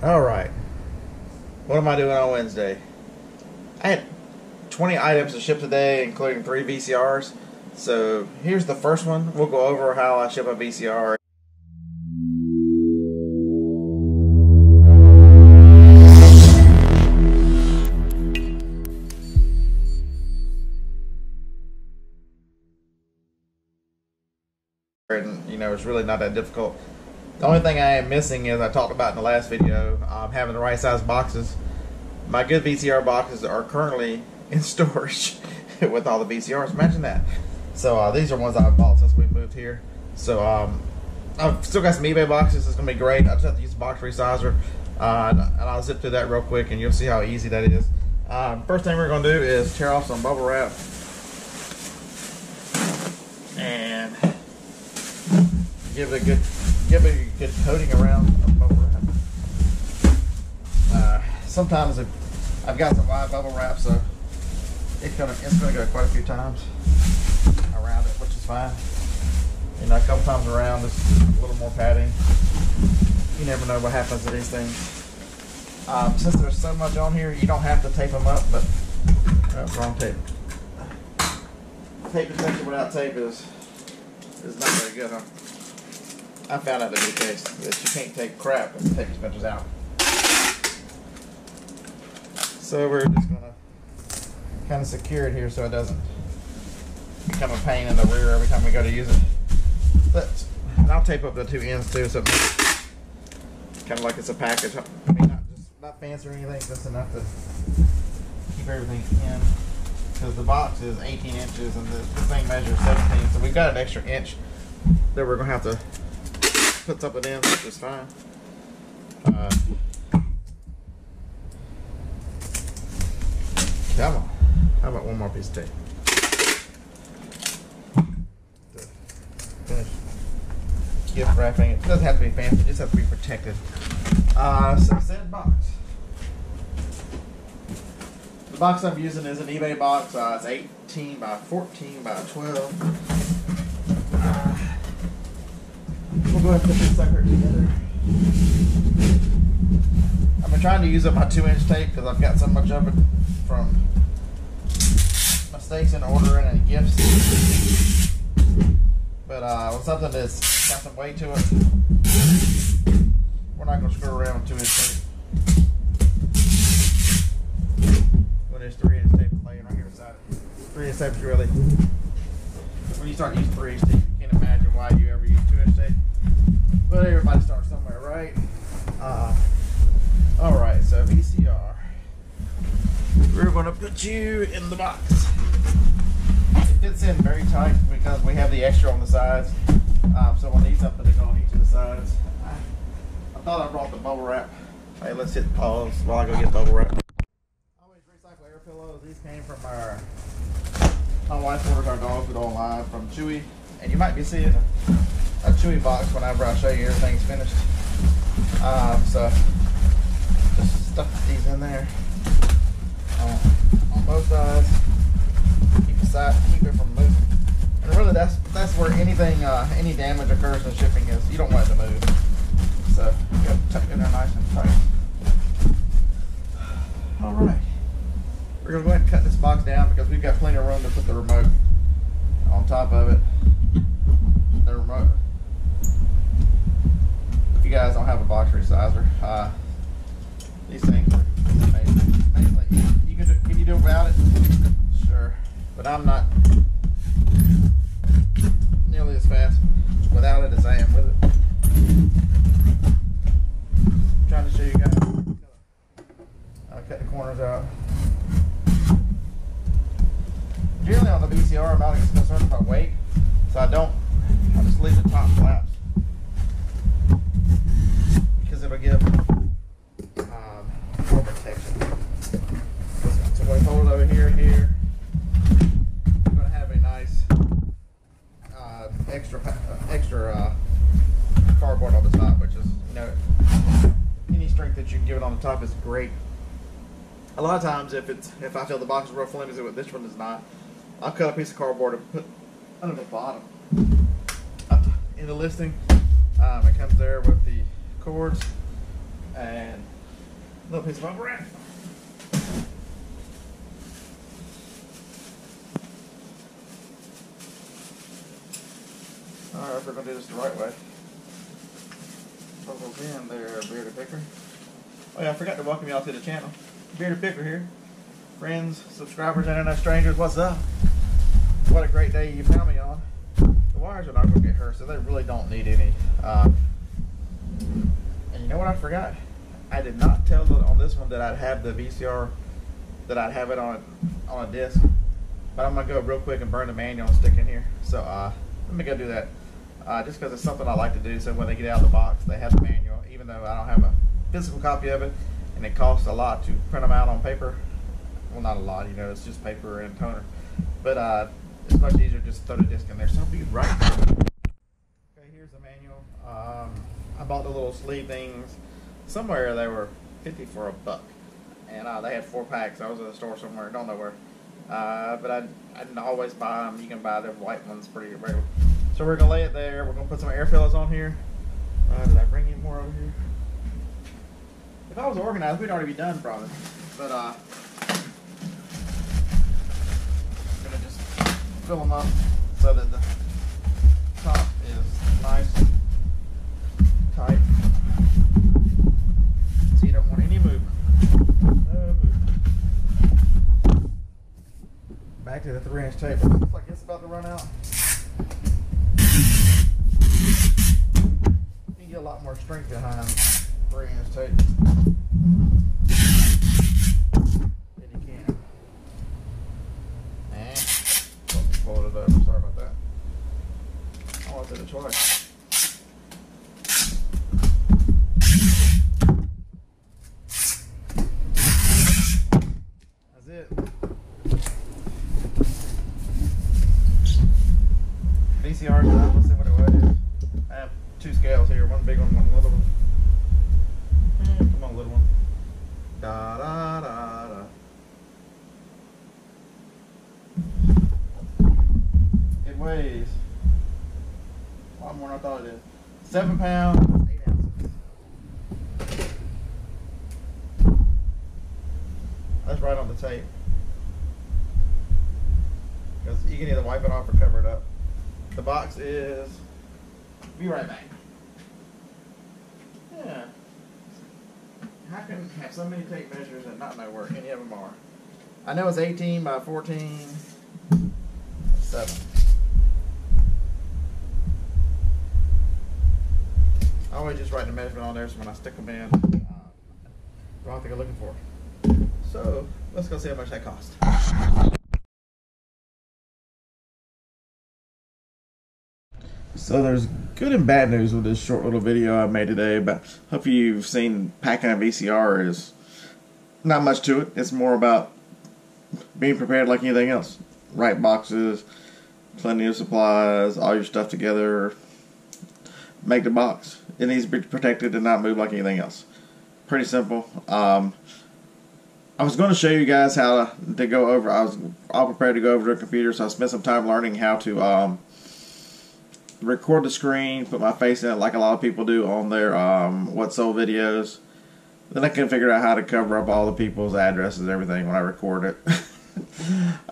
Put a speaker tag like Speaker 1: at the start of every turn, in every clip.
Speaker 1: Alright, what am I doing on Wednesday? I had 20 items to ship today, including 3 VCRs. So here's the first one. We'll go over how I ship a VCR. And you know, it's really not that difficult. The only thing I am missing is, I talked about in the last video, having the right size boxes. My good VCR boxes are currently in storage with all the VCRs. Imagine that. So these are ones I've bought since we moved here. So I've still got some eBay boxes. It's gonna be great. I just have to use a box resizer, and I'll zip through that real quick, and you'll see how easy that is. First thing we're gonna do is tear off some bubble wrap and give it a good coating around the bubble wrap. Sometimes I've got some wide bubble wrap, so it's gonna go quite a few times around it, which is fine. You know, a couple times around, just a little more padding. You never know what happens to these things. Since there's so much on here, you don't have to tape them up, but wrong tape. Tape protection without tape is not very good, huh? I found out to be the case that you can't take crap if the tape dispenser's out. So we're just gonna kind of secure it here so it doesn't become a pain in the rear every time we go to use it. And I'll tape up the two ends too, so it makes kind of like it's a package. I mean, not fancy or anything, just enough to keep everything in. Because the box is 18 inches and the thing measures 17, so we've got an extra inch that we're gonna have to put something in, which is fine. Come on. How about one more piece of tape? To finish gift wrapping. It doesn't have to be fancy, it just has to be protected. So said box. The box I'm using is an eBay box. It's 18 by 14 by 12. We'll go ahead and put this sucker together. I've been trying to use up my 2-inch tape because I've got so much of it from mistakes in ordering and gifts. But with something that's got some weight to it, we're not going to screw around with 2-inch tape. When there's 3-inch tape laying right here beside it. 3-inch tape is really, when you start using 3-inch tape, you can't imagine why you ever use 2-inch tape. But everybody starts somewhere, right? Alright, so VCR. We're going to put you in the box. It fits in very tight because we have the extra on the sides. So we'll need something to go on each of the sides. I thought I brought the bubble wrap. Hey, let's hit pause while I go get bubble wrap. Always recycle air pillows. These came from my wife orders our dog food online from Chewy. And you might be seeing a Chewy box whenever I show you everything's finished. So just stuff these in there on both sides. Keep it from moving. And really, that's where anything, any damage occurs in shipping is you don't want it to move. So you got to tuck it in there nice and tight. All right, we're gonna go ahead and cut this box down because we've got plenty of room to put the remote on top of it. The remote. If you guys don't have a box resizer, these things are amazing. Can you do without it? Sure, but I'm not nearly as fast without it as I am with it. I'm trying to show you guys. I'll cut the corners out. Generally on the VCR, I'm not concerned about weight, so I just leave the top flaps because it'll give more protection. So we hold it over here and here. We're going to have a nice extra cardboard on the top, which is, you know, any strength that you can give it on the top is great. A lot of times, if I feel the box is real flimsy, what this one is not, I'll cut a piece of cardboard and put under the bottom. In the listing, it comes there with the cords, and Little piece of bubble wrap. Alright, we're going to do this the right way. Bubbles in there, Bearded Picker. Oh yeah, I forgot to welcome y'all to the channel. Bearded Picker here. Friends, subscribers, internet strangers, what's up? What a great day you found me on. The wires are not going to get hurt, so they really don't need any. And you know what I forgot? I did not tell on this one that I'd have the VCR, that I'd have it on a disc. But I'm going to go real quick and burn the manual and stick in here. So let me go do that. Just because it's something I like to do, so when they get out of the box, they have the manual, even though I don't have a physical copy of it, and it costs a lot to print them out on paper. Well, not a lot, you know, it's just paper and toner. But it's much easier just to throw the disc in there. So I'll be right back. Okay, here's the manual. I bought the little sleeve things. Somewhere they were 50 for $1. And they had 4 packs. I was at a store somewhere, don't know where. But I didn't always buy them. You can buy the white ones pretty regular. So we're going to lay it there. We're going to put some air fillers on here. Did I bring any more over here? If I was organized, we'd already be done probably. But I'm going to just fill them up so that the top is nice and tight. So you don't want any movement. No movement. Back to the 3-inch tape. Looks like it's about to run out. You get a lot more strength behind 3-inch tape than you can. And fold it over. Sorry about that. I want to do it twice. That's it. VCRs done. Let's see what it weighs. I have 2 scales here, one big one, one little one. Come on, little one. Da da da da. It weighs a lot more than I thought it did. 7 pounds, 8 ounces. That's right on the tape. Because you can either wipe it off or cover it up. The box is. Be right back. Yeah. How can have so many tape measures and not know where any of them are? I know it's 18 by 14. 7. I always just write the measurement on there so when I stick them in, I don't have to go looking for it. So let's go see how much that costs. So there's good and bad news with this short little video I made today, but hope you've seen packing a VCR is not much to it. It's more about being prepared like anything else. Right boxes, plenty of supplies, all your stuff together, make the box. It needs to be protected and not move like anything else. Pretty simple. I was going to show you guys how to go over, I was all prepared to go over to a computer, so I spent some time learning how to record the screen, put my face in it like a lot of people do on their What's Sold videos. Then I can figure out how to cover up all the people's addresses and everything when I record it.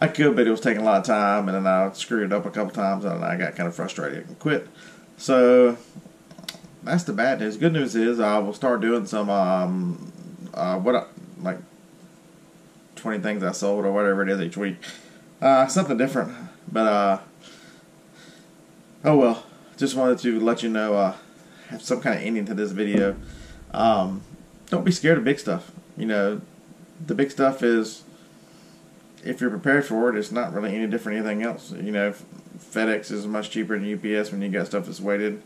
Speaker 1: I could, but it was taking a lot of time, and then I screwed it up a couple times, and I got kind of frustrated and quit. So that's the bad news. Good news is I will start doing some like 20 things I sold or whatever it is each week. Something different, but oh well, just wanted to let you know, have some kind of ending to this video. Don't be scared of big stuff. You know, the big stuff is, if you're prepared for it, it's not really any different than anything else. You know, FedEx is much cheaper than UPS when you got stuff that's weighted.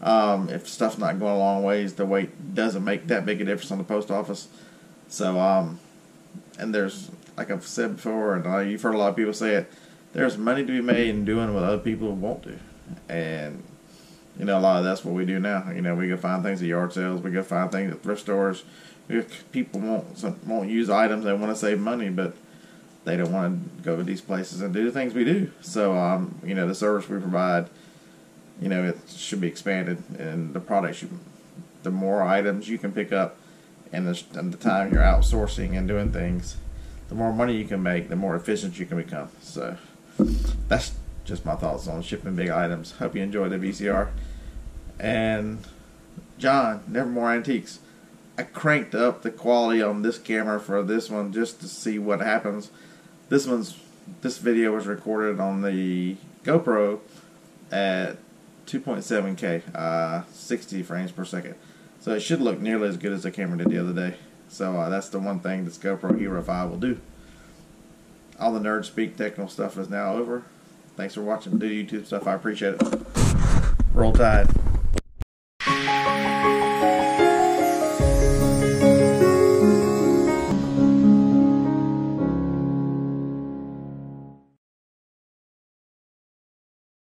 Speaker 1: If stuff's not going a long ways, the weight doesn't make that big a difference on the post office. So, and there's, like I've said before, and you've heard a lot of people say it, there's money to be made in doing what other people won't do. And, you know, a lot of that's what we do now. You know, we go find things at yard sales, we go find things at thrift stores. People won't use items, they want to save money, but they don't want to go to these places and do the things we do. So, you know, the service we provide, you know, it should be expanded, and the product the more items you can pick up and the time you're outsourcing and doing things, the more money you can make, the more efficient you can become. So that's just my thoughts on shipping big items. Hope you enjoyed the VCR. And John, Nevermore Antiques, I cranked up the quality on this camera for this one just to see what happens. This video was recorded on the GoPro at 2.7K, 60 frames per second. So it should look nearly as good as the camera did the other day. So that's the one thing this GoPro Hero 5 will do. All the nerd speak technical stuff is now over. Thanks for watching. Do YouTube stuff. I appreciate it. Roll Tide.